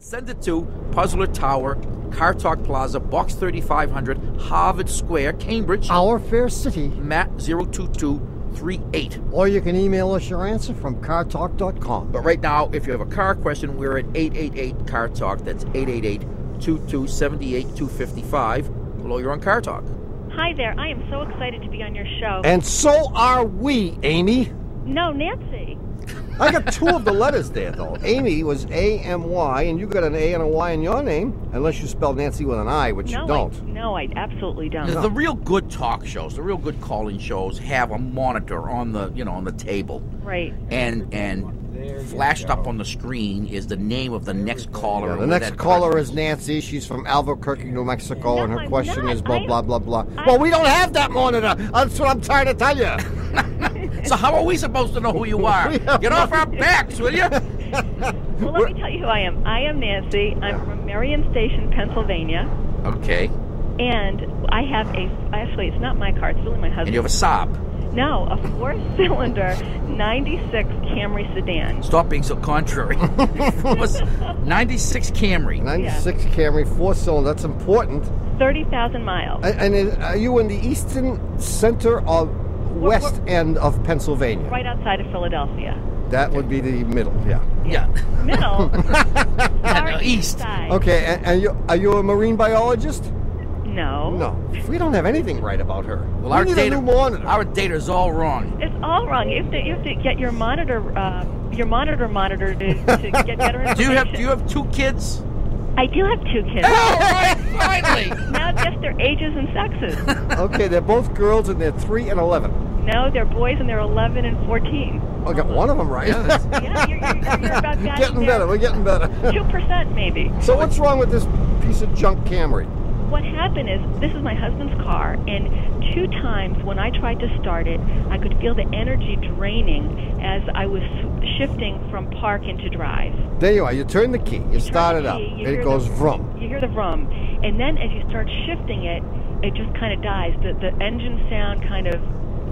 Send it to Puzzler Tower, Car Talk Plaza, Box 3500, Harvard Square, Cambridge. Our Fair City. Matt 02238. Or you can email us your answer from cartalk.com. But right now, if you have a car question, we're at 888-CAR-TALK. That's 888-2278-255. Hello, you're on Car Talk. Hi there. I am so excited to be on your show. And so are we, Amy. No, Nancy. I got two of the letters there, though. Amy was A-M-Y, and you got an A and a Y in your name, unless you spell Nancy with an I, which you don't. I absolutely don't. The real good talk shows, the real good call-in shows have a monitor on the, on the table. Right. And flashed up on the screen is the name of the next caller. Yeah, the next caller is Nancy. She's from Albuquerque, New Mexico, and her question is blah, blah, blah, blah. Well, we don't have that monitor. That's what I'm trying to tell you. So how are we supposed to know who you are? Get off our backs, will you? Well, let me tell you who I am. I am Nancy. I'm from Marion Station, Pennsylvania. Okay. And I have actually, it's not my car. It's really my husband's. And you have a Saab. No, a 4-cylinder 96 Camry sedan. Stop being so contrary. 96 Camry. 96 Camry, 4-cylinder. That's important. 30,000 miles. And are you in the eastern center or west end of Pennsylvania? Right outside of Philadelphia. That would be the middle, yeah. Middle? East. Side. Okay, and are you a marine biologist? No. No. We don't have anything right about her. Well, we need a new monitor. Our data's all wrong. It's all wrong. You have to get your monitor monitored to get better information. Do you have two kids? I do have two kids. All right, finally. Now just their ages and sexes. Okay, they're both girls and they're 3 and 11. No, they're boys and they're 11 and 14. I got one of them right. Yeah, you're about getting better. We're getting better. 2% maybe. So what's wrong with this piece of junk Camry? What happened is, this is my husband's car, and 2 times when I tried to start it, I could feel the energy draining as I was shifting from park into drive. There you are. You turn the key. You start it up. It goes vroom. You hear the vroom. And then as you start shifting it, it just kind of dies. The engine sound kind of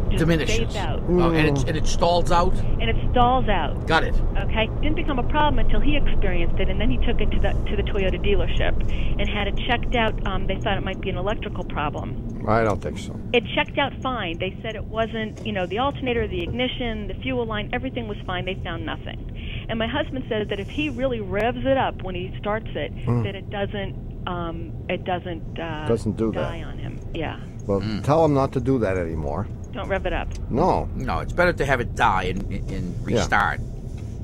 just diminishes. fades out. Oh, and it stalls out? And it stalls out. Got it. Okay? Didn't become a problem until he experienced it, and then he took it to the Toyota dealership and had it checked out. They thought it might be an electrical problem. I don't think so. It checked out fine. They said it wasn't, the alternator, the ignition, the fuel line, everything was fine. They found nothing. And my husband said that if he really revs it up when he starts it, that it doesn't do that. die on him. Yeah. Well, tell him not to do that anymore. Don't rev it up. No. No, it's better to have it die and restart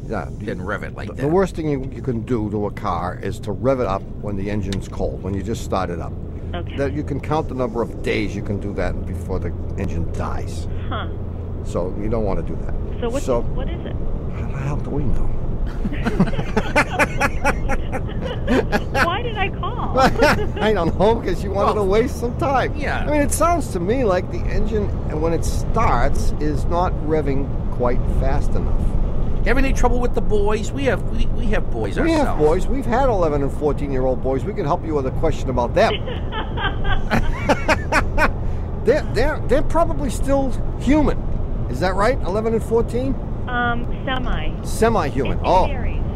than rev it like that. The worst thing you can do to a car is to rev it up when the engine's cold, when you just start it up. Okay. That you can count the number of days you can do that before the engine dies. Huh. So you don't want to do that. So what is it? How the hell do we know? Why did I call? I don't know, because you wanted to waste some time. Yeah. I mean, it sounds to me like the engine, when it starts, is not revving quite fast enough. Have any trouble with the boys? We have boys ourselves. We have boys. We've had 11 and 14-year-old boys. We can help you with a question about them. They're probably still human. Is that right? 11 and 14? Semi-human. Oh.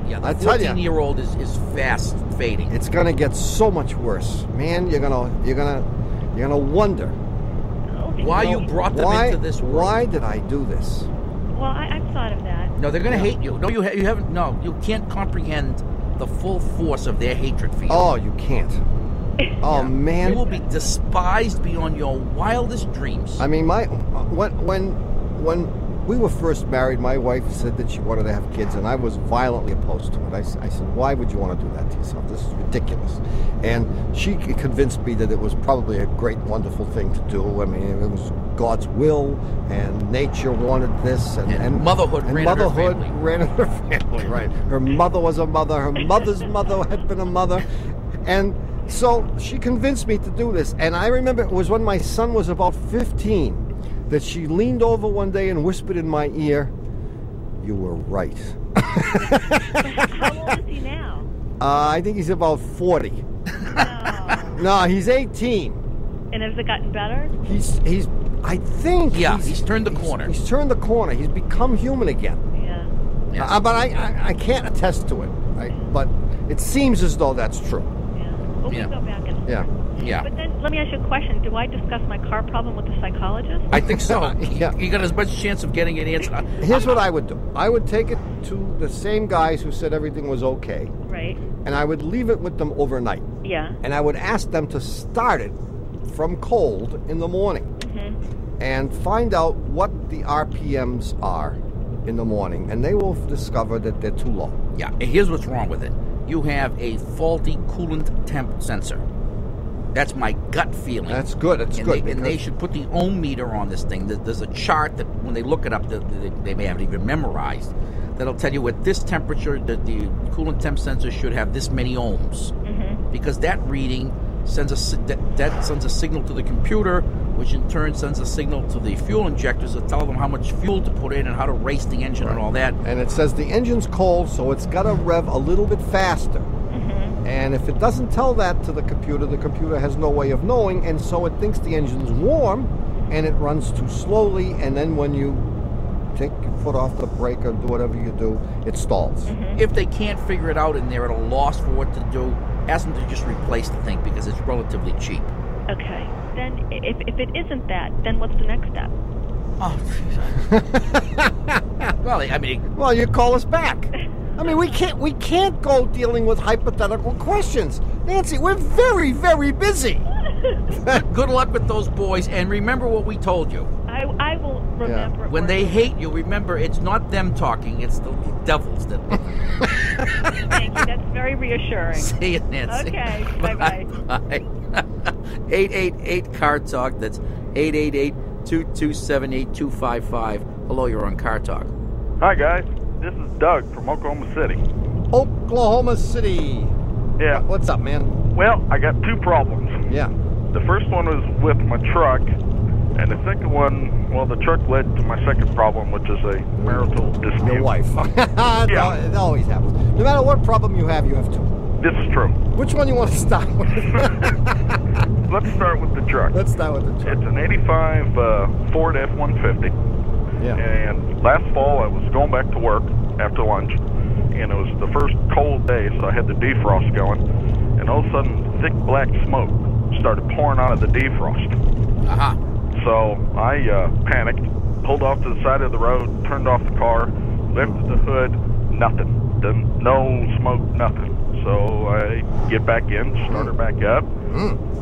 Yeah, the 14-year-old is fast fading. It's gonna get so much worse, man. You're gonna wonder why you brought them into this world. Why did I do this? Well, I've thought of that. No, they're gonna hate you. No, you haven't. No, you can't comprehend the full force of their hatred for you. Oh, you can't. Oh man, you will be despised beyond your wildest dreams. I mean, when we were first married, my wife said that she wanted to have kids, and I was violently opposed to it. I said, why would you want to do that to yourself? This is ridiculous. And she convinced me that it was probably a great, wonderful thing to do. I mean, it was God's will, and nature wanted this. And motherhood ran in her family, right. Her mother was a mother. Her mother's mother had been a mother. And so she convinced me to do this. And I remember it was when my son was about 15 that she leaned over one day and whispered in my ear, "You were right." How old is he now? I think he's about 40. No, he's 18. And has it gotten better? I think he's turned the corner. He's turned the corner. He's become human again. Yeah. But I can't attest to it. But It seems as though that's true. Yeah. Well, we go back and forth. Yeah. Yeah. But then let me ask you a question. Do I discuss my car problem with the psychologist? I think so. Yeah. You got as much chance of getting an answer. Here's what I would do. I would take it to the same guys who said everything was okay, Right. and I would leave it with them overnight. Yeah. And I would ask them to start it from cold in the morning and find out what the RPMs are in the morning, and they will discover that they're too low. Yeah, and here's what's wrong with it. You have a faulty coolant temp sensor. That's my gut feeling. That's good. It's good. And they should put the ohm meter on this thing. There's a chart that when they look it up, they may have it even memorized, that'll tell you at this temperature that the coolant temp sensor should have this many ohms. Because that reading sends that sends a signal to the computer, which in turn sends a signal to the fuel injectors to tell them how much fuel to put in and how to race the engine and all that. And it says the engine's cold, so it's got to rev a little bit faster. And if it doesn't tell that to the computer has no way of knowing, and so it thinks the engine's warm, and it runs too slowly, and then when you take your foot off the brake or do whatever you do, it stalls. If they can't figure it out and they're at a loss for what to do, ask them to just replace the thing because it's relatively cheap. Okay. Then if it isn't that, then what's the next step? Oh, well, I mean, Well, you call us back. I mean, we can't go dealing with hypothetical questions. Nancy, we're very, very busy. good luck with those boys, and remember what we told you. I will remember. When they hate you, remember it's not them talking; it's the devils that. Thank you. That's very reassuring. See you, Nancy. Okay. Bye-bye. Bye. 888 Car Talk. That's 888-227-8255. Hello, you're on Car Talk. Hi, guys. This is Doug from Oklahoma City. Oklahoma City. Yeah. What's up, man? Well, I got two problems. Yeah. The first one was with my truck, and the second one, well, the truck led to my second problem, which is a marital dispute. Your wife. Yeah. It always happens. No matter what problem you have two. This is true. Which one you want to start with? Let's start with the truck. Let's start with the truck. It's an 85 Ford F-150. Yeah. And last fall, I was going back to work after lunch, and it was the first cold day, so I had the defrost going, and all of a sudden, thick black smoke started pouring out of the defrost. So I panicked, pulled off to the side of the road, turned off the car, lifted the hood, nothing. No smoke, nothing. So I get back in, start her back up,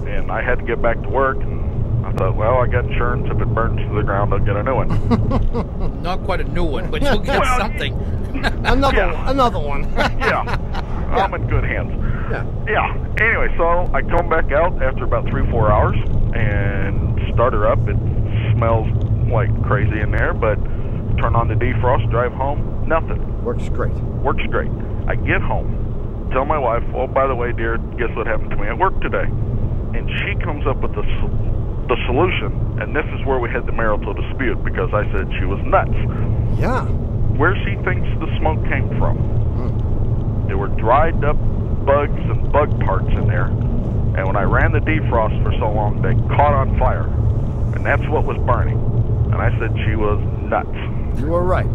and I had to get back to work, and I thought, well, I got insurance. If it burns to the ground, I'll get a new one. Not quite a new one, but you'll get something. Another one. Yeah. I'm in good hands. Yeah. Anyway, so I come back out after about 3-4 hours and start her up. It smells like crazy in there, but turn on the defrost, drive home, nothing. Works great. Works great. I get home, tell my wife, oh, by the way, dear, guess what happened to me at work today? And she comes up with the solution, and this is where we had the marital dispute, because I said she was nuts. Yeah. Where she thinks the smoke came from. There were dried up bugs and bug parts in there, and when I ran the defrost for so long, they caught on fire, and that's what was burning. And I said she was nuts. You were right.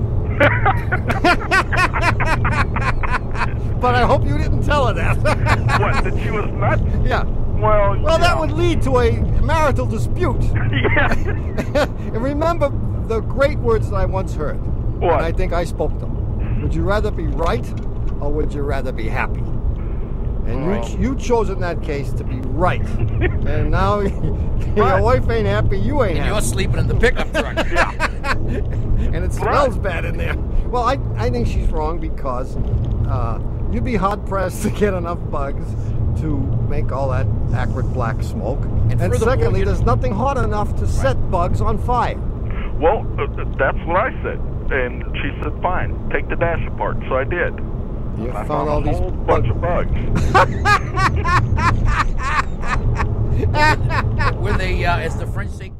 But I hope you didn't tell her that. What, that she was nuts? Yeah. Well, that would lead to a marital dispute. Yeah. And remember the great words that I once heard. What? And I think I spoke them. Would you rather be right, or would you rather be happy? And you chose in that case to be right. And now your wife ain't happy, you ain't happy. You're sleeping in the pickup truck. Yeah. And it smells bad in there. Well, I think she's wrong, because you'd be hard-pressed to get enough bugs to make all that acrid black smoke. And secondly, there's nothing hot enough to set bugs on fire. Well, that's what I said. And she said, fine, take the dash apart. So I did. You I found all a these whole bunch of bugs. Were they, as the French say,